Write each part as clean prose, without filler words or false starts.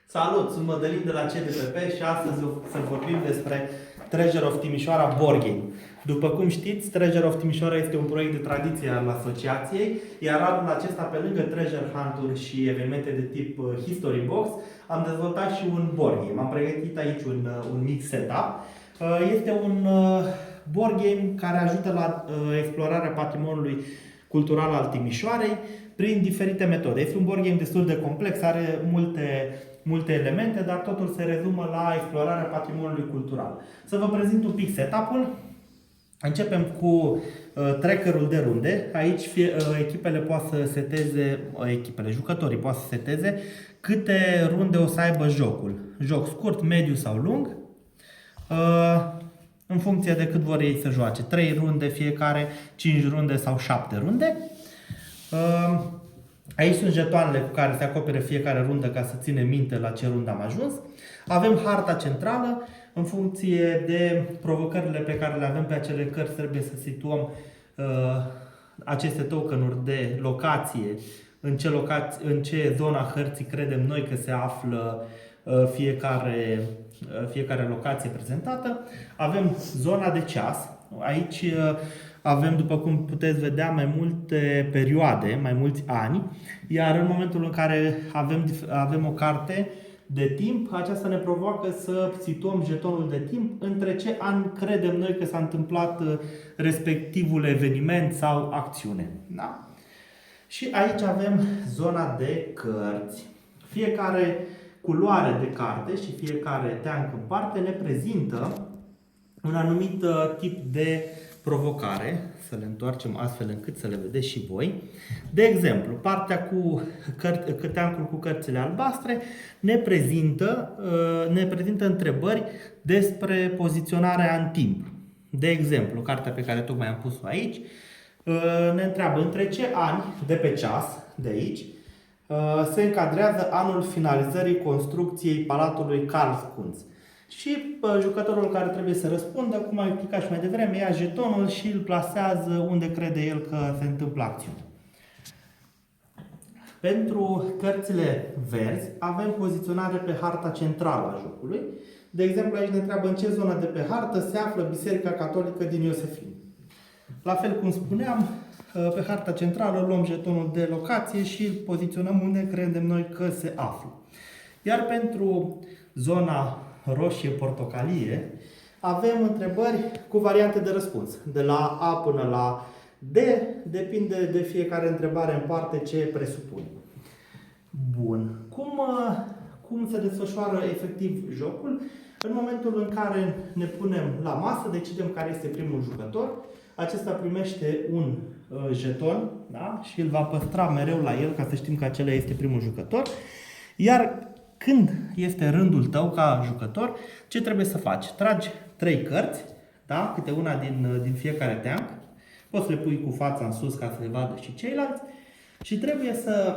Salut, sunt Mădălin de la CDPP și astăzi o să vorbim despre Treasure of Timișoara Board Game. După cum știți, Treasure of Timișoara este un proiect de tradiție al asociației, iar anul acesta, pe lângă Treasure Hunt-uri și evenimente de tip History Box, am dezvoltat și un board game. Am pregătit aici un mic setup. Este un board game care ajută la explorarea patrimoniului cultural al Timișoarei prin diferite metode. Este un board game destul de complex, are multe elemente, dar totul se rezumă la explorarea patrimoniului cultural. Să vă prezint un pic setup-ul. Începem cu trackerul de runde. Aici echipele poate să seteze, jucătorii poate să seteze câte runde o să aibă jocul. Joc scurt, mediu sau lung, în funcție de cât vor ei să joace. 3 runde fiecare, 5 runde sau 7 runde. Aici sunt jetoanele cu care se acoperă fiecare rundă ca să ținem minte la ce rundă am ajuns. Avem harta centrală. În funcție de provocările pe care le avem pe acele cărți, trebuie să situăm aceste tokenuri de locație, în ce zona hărții credem noi că se află fiecare locație prezentată. Avem zona de ceas. Aici avem, după cum puteți vedea, mai multe perioade, mai mulți ani, iar în momentul în care avem o carte de timp, aceasta ne provoacă să situăm jetonul de timp între ce an credem noi că s-a întâmplat respectivul eveniment sau acțiune. Da? Și aici avem zona de cărți. Fiecare culoare de carte și fiecare teanc în parte ne prezintă un anumit tip de provocare, să le întoarcem astfel încât să le vedeți și voi. De exemplu, partea cu teancul cu cărțile albastre ne prezintă întrebări despre poziționarea în timp. De exemplu, cartea pe care tocmai am pus-o aici ne întreabă între ce ani de pe ceas, de aici, se încadrează anul finalizării construcției Palatului Karlskunst. Și jucătorul care trebuie să răspundă, cum am explicat și mai devreme, ia jetonul și îl plasează unde crede el că se întâmplă acțiunea. Pentru cărțile verzi avem poziționare pe harta centrală a jocului. De exemplu, aici ne întreabă în ce zonă de pe hartă se află Biserica Catolică din Iosefini. La fel cum spuneam, pe harta centrală luăm jetonul de locație și îl poziționăm unde credem noi că se află. Iar pentru zona roșie-portocalie avem întrebări cu variante de răspuns. De la A până la D, depinde de fiecare întrebare în parte ce presupune. Bun. Cum se desfășoară efectiv jocul? În momentul în care ne punem la masă, decidem care este primul jucător. Acesta primește un jeton, da? Și îl va păstra mereu la el ca să știm că acela este primul jucător. Iar când este rândul tău ca jucător, ce trebuie să faci? Tragi 3 cărți, da? Câte una din fiecare teanc. Poți să le pui cu fața în sus ca să le vadă și ceilalți. Și trebuie să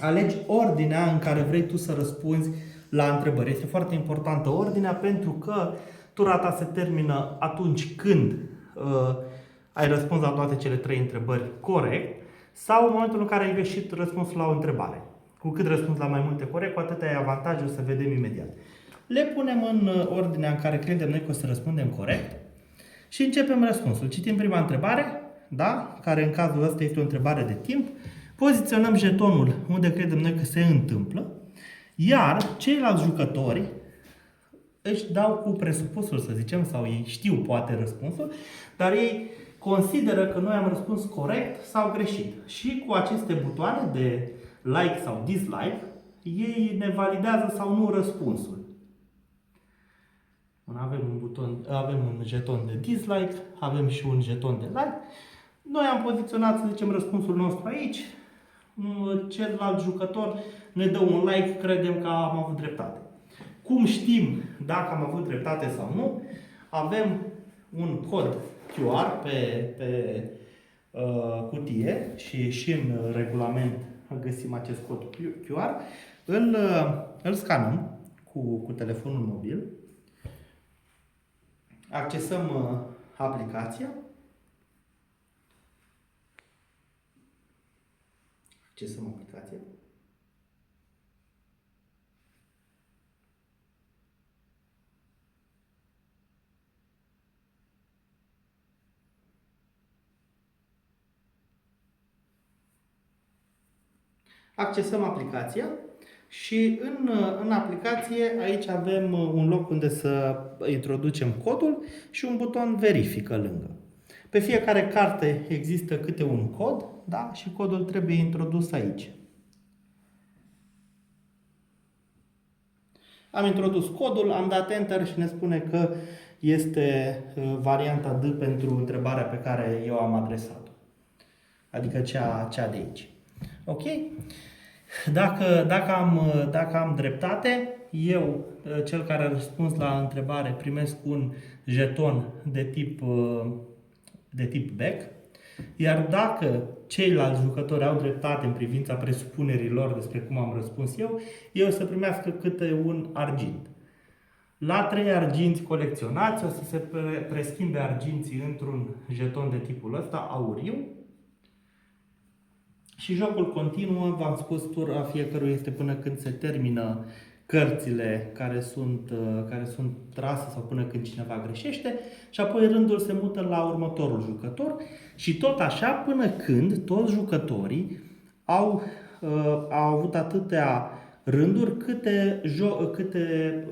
alegi ordinea în care vrei tu să răspunzi la întrebări. Este foarte importantă ordinea pentru că tura ta se termină atunci când ai răspuns la toate cele 3 întrebări corect sau în momentul în care ai găsit răspunsul la o întrebare. Cu cât răspunzi la mai multe corect, cu atât ai avantajul, să vedem imediat. Le punem în ordinea în care credem noi că o să răspundem corect și începem răspunsul. Citim prima întrebare, da? Care în cazul ăsta este o întrebare de timp. Poziționăm jetonul unde credem noi că se întâmplă, iar ceilalți jucători își dau cu presupusul, să zicem, sau ei știu poate răspunsul, dar ei consideră că noi am răspuns corect sau greșit. Și cu aceste butoane de like sau dislike, ei ne validează sau nu răspunsul. Avem un jeton de dislike, avem și un jeton de like. Noi am poziționat, să zicem, răspunsul nostru aici. Celălalt jucător ne dă un like, credem că am avut dreptate. Cum știm dacă am avut dreptate sau nu? Avem un cod QR pe cutie și în regulament găsim acest cod QR. Îl scanăm cu telefonul mobil. Accesăm aplicația. Accesăm aplicația și în aplicație aici avem un loc unde să introducem codul și un buton verifică lângă. Pe fiecare carte există câte un cod, da? Și codul trebuie introdus aici. Am introdus codul, am dat Enter și ne spune că este varianta D pentru întrebarea pe care eu am adresat-o. Adică cea de aici. Ok? Dacă am dreptate, eu, cel care a răspuns la întrebare, primesc un jeton de tip back, iar dacă ceilalți jucători au dreptate în privința presupunerilor despre cum am răspuns eu o să primească câte un argint. La 3 arginți colecționați o să se preschimbe arginții într-un jeton de tipul ăsta, auriu. Și jocul continuă, v-am spus, tura fiecărui este până când se termină cărțile care sunt trase sau până când cineva greșește și apoi rândul se mută la următorul jucător și tot așa până când toți jucătorii au avut atâtea rânduri câte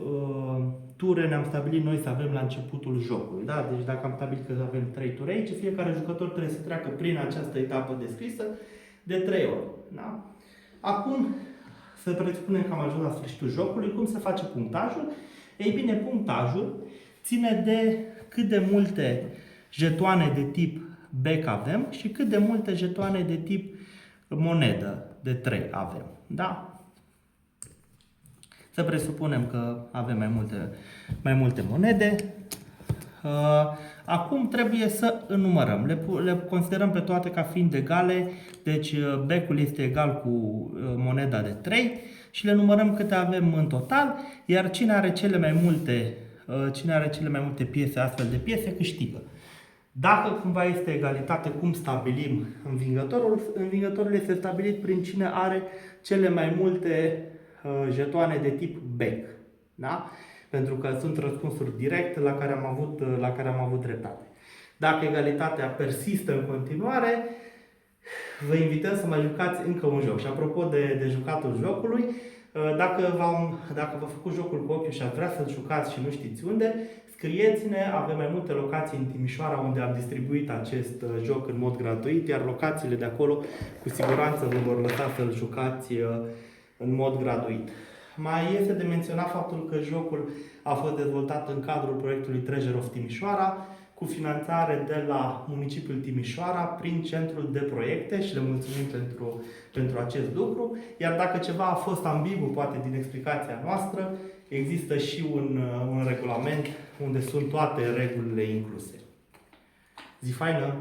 ture ne-am stabilit noi să avem la începutul jocului. Da? Deci dacă am stabilit că avem 3 ture aici, fiecare jucător trebuie să treacă prin această etapă descrisă de 3 ori. Da? Acum să presupunem că am ajuns la sfârșitul jocului. Cum se face punctajul? Ei bine, punctajul ține de cât de multe jetoane de tip back avem și cât de multe jetoane de tip monedă de 3 avem. Da? Să presupunem că avem mai multe monede. Acum trebuie să înumărăm. Le considerăm pe toate ca fiind egale, deci back-ul este egal cu moneda de 3 și le numărăm câte avem în total, iar cine are cele mai multe piese, astfel de piese, câștigă. Dacă cumva este egalitate, cum stabilim învingătorul? Învingătorul este stabilit prin cine are cele mai multe jetoane de tip back. Da? Pentru că sunt răspunsuri directe la care am avut dreptate. Dacă egalitatea persistă în continuare, vă invităm să mai jucați încă un joc. Și apropo de jucatul jocului, dacă v-a făcut jocul cu ochiul și ați vrea să-l jucați și nu știți unde, scrieți-ne, avem mai multe locații în Timișoara unde am distribuit acest joc în mod gratuit, iar locațiile de acolo cu siguranță vă vor lăsa să-l jucați în mod gratuit. Mai este de menționat faptul că jocul a fost dezvoltat în cadrul proiectului Treasure of Timișoara, cu finanțare de la municipiul Timișoara prin centrul de proiecte și le mulțumim pentru acest lucru. Iar dacă ceva a fost ambigu, poate din explicația noastră, există și un regulament unde sunt toate regulile incluse. Zi faină!